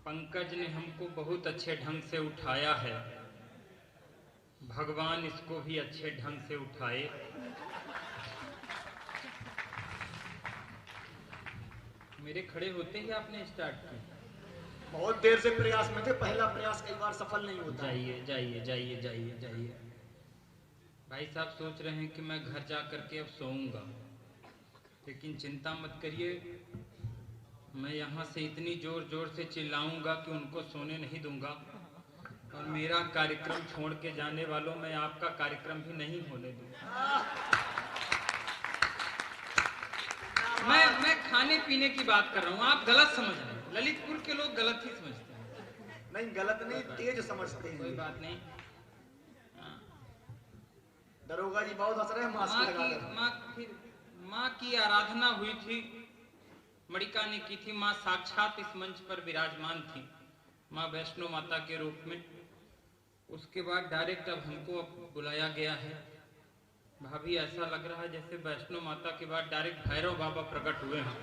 पंकज ने हमको बहुत अच्छे ढंग से उठाया है, भगवान इसको भी अच्छे ढंग से उठाए। मेरे खड़े होते ही आपने स्टार्ट की। बहुत देर से प्रयास में थे, पहला प्रयास कई बार सफल नहीं होता। जाइए जाइए जाइए जाइए जाइए। भाई साहब सोच रहे हैं कि मैं घर जा करके अब सोऊंगा, लेकिन चिंता मत करिए, मैं यहाँ से इतनी जोर जोर से चिल्लाऊंगा कि उनको सोने नहीं दूंगा। और मेरा कार्यक्रम छोड़ के जाने वालों में आपका कार्यक्रम भी नहीं होने दूंगा। मैं खाने पीने की बात कर रहा हूँ, आप गलत समझ रहे हैं। ललितपुर के लोग गलत ही समझते हैं। नहीं, गलत नहीं, तेज समझते हैं। कोई बात नहीं। दरोगा जी बहुत हंस रहे हैं। माँ की आराधना हुई थी, मणिका ने की थी। माँ साक्षात इस मंच पर विराजमान थी, माँ वैष्णो माता के रूप में। उसके बाद डायरेक्ट अब हमको बुलाया गया है। भाभी ऐसा लग रहा है जैसे वैष्णो माता के बाद डायरेक्ट भैरव बाबा प्रकट हुए हैं।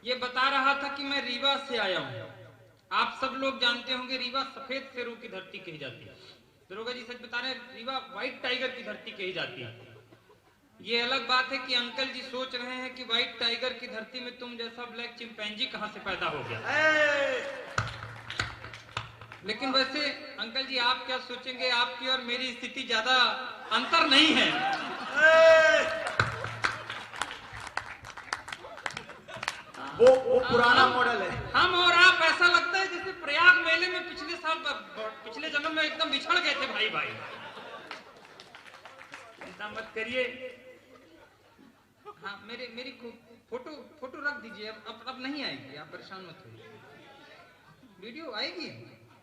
ये बता रहा था कि मैं रीवा से आया हूँ। आप सब लोग जानते होंगे रीवा सफेद शेरों की धरती कही जाती है। दरोगा जी सच बता रहे हैं, रीवा व्हाइट टाइगर की धरती कही जाती है। ये अलग बात है कि अंकल जी सोच रहे हैं कि व्हाइट टाइगर की धरती में तुम जैसा ब्लैक चिंपैंजी कहां से पैदा हो गया। लेकिन वैसे अंकल जी आप क्या सोचेंगे, आपकी और मेरी स्थिति ज्यादा अंतर नहीं है। वो पुराना मॉडल है। हम और आप ऐसा लगता है जैसे प्रयाग मेले में पिछले जन्म में एकदम बिछड़ गए थे भाई भाई। चिंता मत करिए। हाँ, मेरी फोटो रख दीजिए। अब नहीं आएगी, आप परेशान मत होइए। वीडियो आएगी,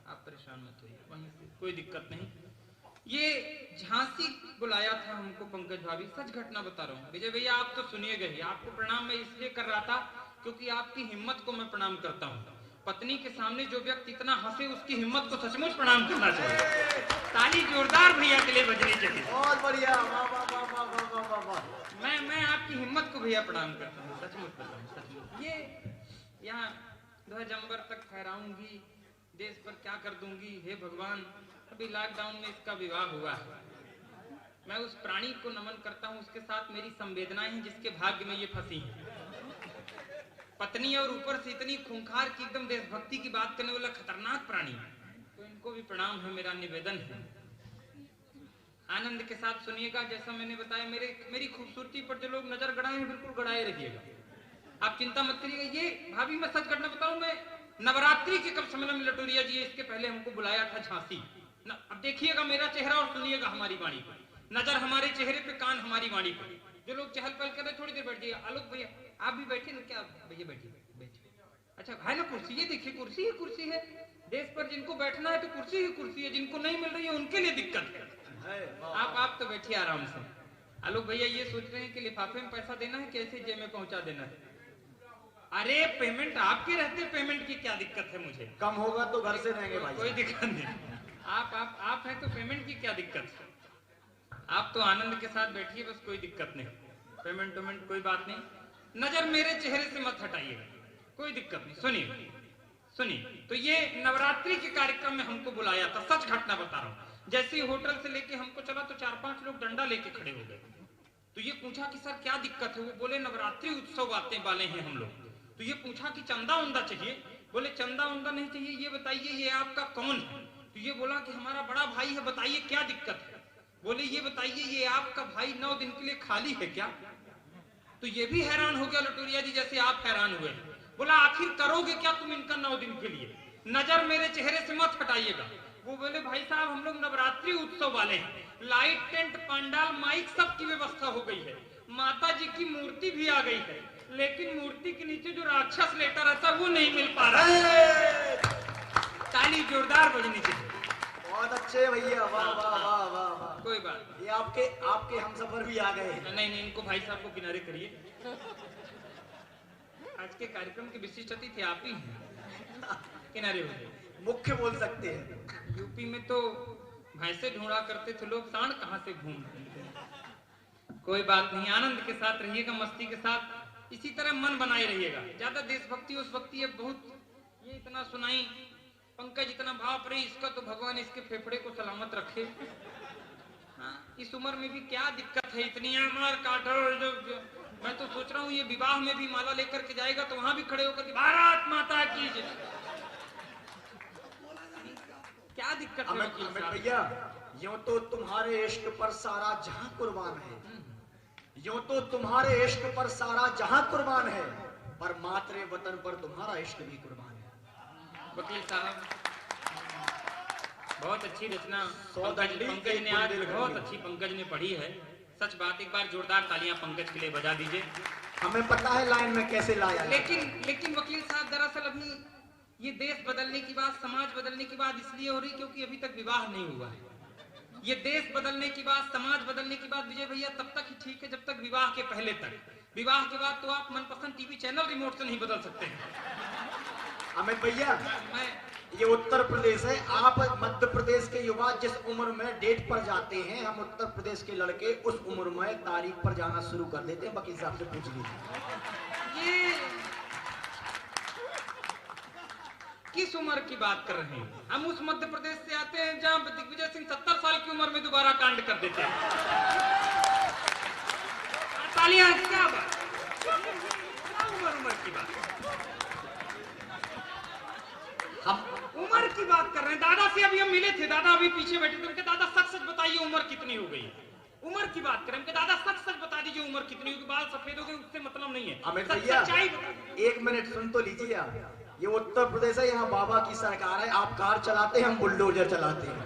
आप परेशान मत होइए, वहीं से कोई दिक्कत नहीं। ये झांसी बुलाया था हमको पंकज भाभी, सच घटना बता रहा हूँ। विजय भैया आप तो सुनिएगा ही। आपको प्रणाम मैं इसलिए कर रहा था क्योंकि आपकी हिम्मत को मैं प्रणाम करता हूँ। पत्नी के सामने जो व्यक्ति इतना हंसे उसकी हिम्मत को सचमुच प्रणाम करना चाहिए। ताली जोरदार भैया के लिए बजनी चाहिए। बहुत बढ़िया, वाह वाह वाह वाह वाह वाह वाह। मैं आपकी हिम्मत को भैया प्रणाम करता हूँ, सचमुच बताऊँ, सचमुच। ये यहाँ ध्वज अंबर तक फहराऊंगी, देश पर क्या कर दूंगी, हे भगवान। अभी लॉकडाउन में इसका विवाह हुआ है। मैं उस प्राणी को नमन करता हूँ, उसके साथ मेरी संवेदनाएं हैं जिसके भाग्य में ये फंसी है। पत्नी और ऊपर से इतनी खूंखार की एकदम देशभक्ति की बात करने वाला खतरनाक प्राणी, तो इनको भी प्रणाम है, मेरा निवेदन है। आनंद के साथ सुनिएगा। जैसा मैंने बताया, मेरी खूबसूरती पर जो लोग नजर गड़ाए हैं बिल्कुल गड़ाए रहिएगा, आप चिंता मत करिएगा। ये भाभी मैं सच घटना बताऊं, मैं नवरात्रि के कब सम्मेलन में लटोरिया जी इसके पहले हमको बुलाया था झांसी। अब देखिएगा मेरा चेहरा और सुनिएगा हमारी वाणी पर। नजर हमारे चेहरे पे, कान हमारी वाणी पर। जो लोग चहल पहल कर रहे थोड़ी देर बैठ जाइए। आलोक भैया आप भी बैठे ना क्या? भैया बैठिए। अच्छा है ना कुर्सी, ये देखिए कुर्सी ही कुर्सी है। देश पर जिनको बैठना है तो कुर्सी ही कुर्सी है, जिनको नहीं मिल रही है उनके लिए दिक्कत है। आप तो बैठिए आराम से। आलोक भैया ये सोच रहे हैं कि लिफाफे में पैसा देना है, कैसे जेब में पहुंचा देना है। अरे पेमेंट आपके रहते, पेमेंट की क्या दिक्कत है मुझे? कम होगा तो घर से देंगे भाई, कोई दिक्कत नहीं। आप हैं तो पेमेंट की क्या दिक्कत है? आप तो आनंद के साथ बैठिए, बस कोई दिक्कत नहीं। पेमेंट कोई बात नहीं। नजर मेरे चेहरे से मत हटाइएगा, कोई दिक्कत नहीं। सुनिए तो ये नवरात्रि के कार्यक्रम में हमको बुलाया था, सच घटना बता रहा हूँ। जैसे ही होटल से लेके हमको चला तो 4-5 लोग डंडा लेके खड़े हो गए। तो ये पूछा कि सर क्या दिक्कत है? वो बोले नवरात्रि उत्सव आते वाले हैं हम लोग। तो ये पूछा कि चंदा उंदा चाहिए? बोले चंदा उंदा नहीं चाहिए, ये बताइए ये आपका कौन है? तो ये बोला कि हमारा बड़ा भाई है, बताइए क्या दिक्कत है? बोले ये बताइए ये आपका भाई 9 दिन के लिए खाली है क्या? तो ये भी हैरान हो गया लटोरिया जी जैसे आप हैरान हुए। बोला आखिर करोगे क्या तुम इनका 9 दिन के लिए? नजर मेरे चेहरे से मत हटाइएगा। वो बोले भाई साहब हम लोग नवरात्रि उत्सव वाले हैं, लाइट टेंट पंडाल माइक सब की व्यवस्था हो गई है, माता जी की मूर्ति भी आ गई है, लेकिन मूर्ति के नीचे जो राक्षस लेटा रहता वो नहीं मिल पा रहा है। ताली जोरदार बजनी चाहिए। बहुत अच्छे भैया, वाह वाह वाह वाह वाह। कोई बात ये आपके हम सफर भी आ गए। नहीं, इनको भाई साहब को किनारे करिए। आज के कार्यक्रम की विशिष्ट अतिथि थे आप ही हैं, किनारे हो गए। मुख्य बोल सकते हैं। यूपी में तो भैंसे ढूंढा करते थे लोग, सांड कहां से घूम। कोई बात नहीं, आनंद के साथ रहिएगा, मस्ती के साथ। इसी तरह मन बनाए रहिएगा। ज्यादा देशभक्ति उस भक्ति है बहुत, ये इतना सुनाई पंकज इतना भाव रही, इसका तो भगवान इसके फेफड़े को सलामत रखे। हाँ, इस उम्र में भी क्या दिक्कत है, इतनी मार काटो। मैं तो सोच रहा हूँ ये विवाह में भी माला लेकर के जाएगा तो वहां भी खड़े होकर भारत माता की जय, क्या दिक्कत है वकील साहब? भैया यूं तो तुम्हारे इश्क पर सारा जहां कुर्बान है, यूं तो तुम्हारे इश्क पर सारा जहां कुर्बान है, पर मातरे वतन पर तुम्हारा इश्क भी कुर्बान है। वकील साहब बहुत अच्छी रचना पंकज ने आज बहुत अच्छी पंकज ने पढ़ी है, सच बात। एक बार जोरदार तालियां पंकज के लिए बजा दीजिए। हमें पता है लाइन में कैसे लाया, लेकिन वकील साहब दरअसल अभी ये देश बदलने की बात, समाज बदलने की बात इसलिए हो रही क्योंकि अभी तक विवाह नहीं हुआ है। ये देश बदलने की बात, समाज बदलने की बात विजय भैया तब तक ही ठीक है जब तक विवाह के पहले तक। विवाह के बाद तो आप मनपसंद टीवी चैनल रिमोट से नहीं बदल सकते हैं। अमित भैया ये उत्तर प्रदेश है, आप मध्य प्रदेश के युवा जिस उम्र में डेट पर जाते हैं, हम उत्तर प्रदेश के लड़के उस उम्र में तारीख पर जाना शुरू कर देते हैं। वकील साहब से पूछ लीजिए ये किस उम्र की बात कर रहे हैं? हम उस मध्य प्रदेश से आते हैं जहां दिग्विजय सिंह 70 साल की उम्र में दोबारा कांड कर देते हैं। तालियां, क्या बात, उम्र की बात, हम उम्र की बात कर रहे हैं। दादा से अभी हम मिले थे, दादा अभी पीछे बैठे थे, उनके दादा सच सच बताइए उम्र कितनी हो गई? उम्र की बात करें, उनके दादा सच सच बता दीजिए उम्र कितनी होगी। बाल सफेद हो गए उससे मतलब नहीं है, अमित भैया एक मिनट सुन तो लीजिए आप। ये उत्तर प्रदेश है, यहाँ बाबा की सरकार है, आप कार चलाते हैं, हम बुलडोजर चलाते हैं।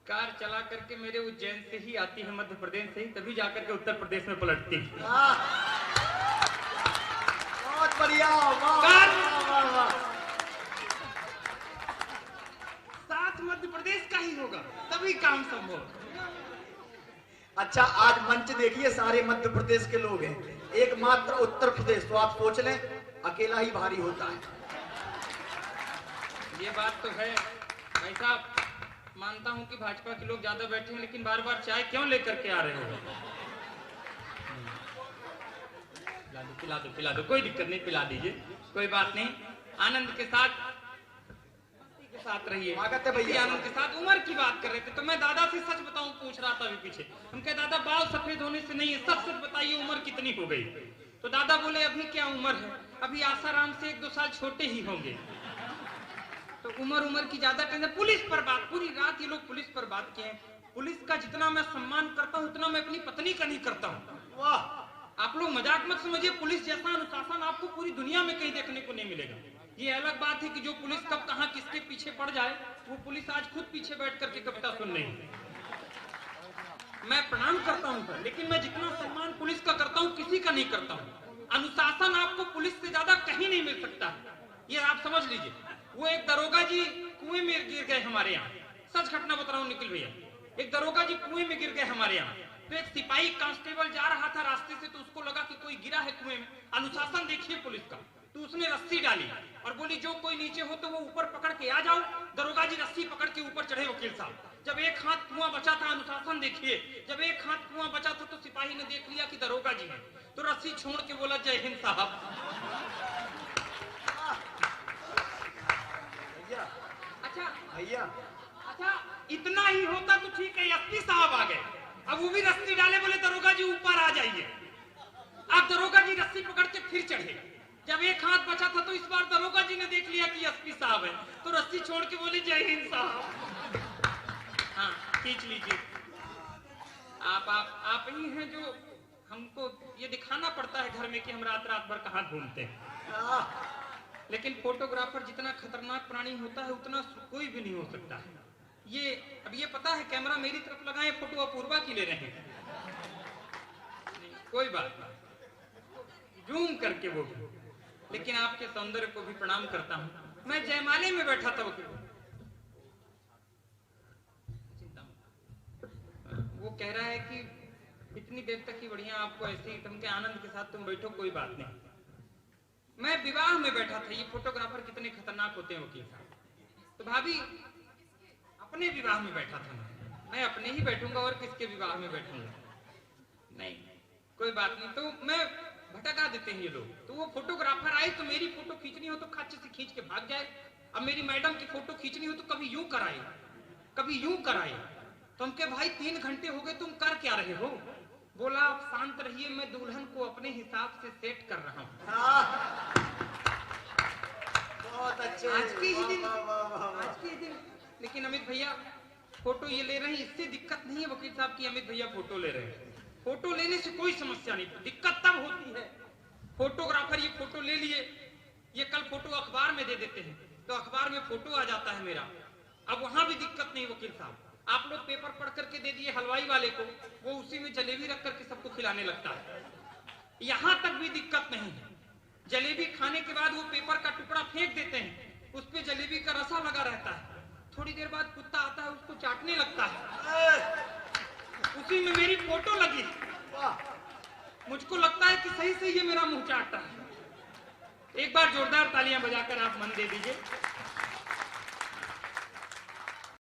कार चला करके मेरे उज्जैन से ही आती है, मध्य प्रदेश से ही, तभी जाकर के उत्तर प्रदेश में पलटती है। बहुत बढ़िया, साथ मध्य प्रदेश का ही होगा तभी काम संभव। अच्छा आज मंच देखिए, सारे मध्य प्रदेश के लोग हैं, एकमात्र उत्तर प्रदेश, तो आप सोच लें अकेला ही भारी होता है। ये बात तो है भाई साहब, मानता हूं कि भाजपा के लोग ज्यादा बैठे हैं, लेकिन बार बार चाय क्यों लेकर के आ रहे हो? पिला दो, कोई दिक्कत नहीं, पिला दीजिए, कोई बात नहीं। आनंद के साथ रहिए, भैया आनंद के साथ। उम्र की बात कर रहे थे तो मैं दादा से सच बताऊं पूछ रहा था अभी पीछे, उनके दादा बाल सफेद होने से नहीं है, सच सच बताइए उम्र कितनी हो गई? तो दादा बोले अभी क्या उम्र है, अभी आसाराम से 1-2 साल छोटे ही होंगे। तो उम्र की ज्यादा टेंशन। पुलिस पर बात, पूरी रात ये लोग पुलिस पर बात किए। पुलिस का जितना मैं सम्मान करता हूँ उतना मैं अपनी पत्नी का नहीं करता हूँ। वाह, आप लोग मजाक मत समझिए, पुलिस जैसा अनुशासन आपको पूरी दुनिया में कहीं देखने को नहीं मिलेगा। ये अलग बात है कि जो पुलिस कब कहां किसके पीछे पड़ जाए, वो पुलिस आज खुद पीछे बैठ करके कविता सुन रही है। मैं प्रणाम करता हूं सर, लेकिन मैं जितना सम्मान पुलिस का करता हूं किसी का नहीं करता हूं। अनुशासन आपको पुलिस से ज्यादा कहीं नहीं मिल सकता, ये आप समझ लीजिए। वो एक दरोगा जी कुएं में गिर गए हमारे यहाँ, सच घटना बता रहा हूँ निखिल भैया। एक दरोगा जी कुएं में गिर गए हमारे यहाँ, तो एक सिपाही कांस्टेबल जा रहा था रास्ते से, तो उसको लगा कि कोई गिरा है कुएं में। अनुशासन देखिए पुलिस का, तो उसने रस्सी डाली और बोली जो कोई नीचे हो तो वो ऊपर पकड़ के आ जाओ। दरोगा जी रस्सी पकड़ के ऊपर चढ़े वकील साहब। जब एक हाथ कुआं बचा था, अनुशासन देखिए, जब एक हाथ कुआं बचा था तो सिपाही ने देख लिया कि दरोगा जी है, तो रस्सी छोड़ के बोला जय हिंद साहब। अच्छा इतना ही होता तो ठीक है, एसपी साहब आ गए, अब वो भी रस्सी डाले, बोले दरोगा जी ऊपर आ जाइए। अब दरोगा जी रस्सी पकड़ के फिर चढ़े। जब एक हाथ बचा था तो इस बार दरोगा जी ने देख लिया कि एसपी साहब है, तो रस्सी छोड़ के बोले जय हिंद साहब। हाँ खींच लीजिए। आप ही हैं जो हमको ये दिखाना पड़ता है घर में कि हम रात रात भर कहाँ घूमते हैं। लेकिन फोटोग्राफर जितना खतरनाक प्राणी होता है उतना कोई भी नहीं हो सकता है। अब ये पता है कैमरा मेरी तरफ लगाए, फोटो अपूर्वा की ले रहे हैं, कोई बात नहीं, जूम करके वो भी। लेकिन आपके सौंदर्य को भी प्रणाम करता हूं। मैं जयमाले में बैठा था वकील, वो कह रहा है कि इतनी देर तक ही बढ़िया, आपको ऐसे ही तुम के आनंद के साथ तुम बैठो, कोई बात नहीं। मैं विवाह में बैठा था, ये फोटोग्राफर कितने खतरनाक होते हैं वकील साहब। तो भाभी अपने विवाह में बैठा था, मैं अपने ही बैठूंगा और किसके विवाह में बैठूंगा। नहीं कोई बात नहीं, तो मैं भटका देते हैं ये लोग। तो वो फोटोग्राफर आए तो मेरी फोटो खींचनी हो तो खच्च से खींच के भाग जाए। अब मेरी मैडम की फोटो खींचनी हो तो कभी यूं कराए कभी यूं कराए। तो हम कहे भाई 3 घंटे हो गए तुम कर क्या रहे हो? बोला आप शांत रहिए, मैं दुल्हन को अपने हिसाब से सेट कर रहा हूँ। बहुत अच्छे। आज के ही दिन लेकिन अमित भैया फोटो ये ले रहे हैं, इससे दिक्कत नहीं है वकील साहब की अमित भैया फोटो ले रहे हैं। फोटो लेने से कोई समस्या नहीं, दिक्कत तब होती है फोटोग्राफर ये फोटो ले लिए, ये कल फोटो अखबार में दे देते हैं तो अखबार में फोटो आ जाता है मेरा। अब वहां भी दिक्कत नहीं वकील साहब, आप लोग पेपर पढ़ करके दे दिए हलवाई वाले को, वो उसी में जलेबी रख करके सबको खिलाने लगता है। यहां तक भी दिक्कत नहीं है, जलेबी खाने के बाद वो पेपर का टुकड़ा फेंक देते हैं, उस पे जलेबी का रसा लगा रहता है। थोड़ी देर बाद कुत्ता आता है उसको चाटने लगता है, उसी में मेरी फोटो लगी। मुझको लगता है कि सही से ये मेरा मुंह चाटता है। एक बार जोरदार तालियां बजाकर आप मन दे दीजिए।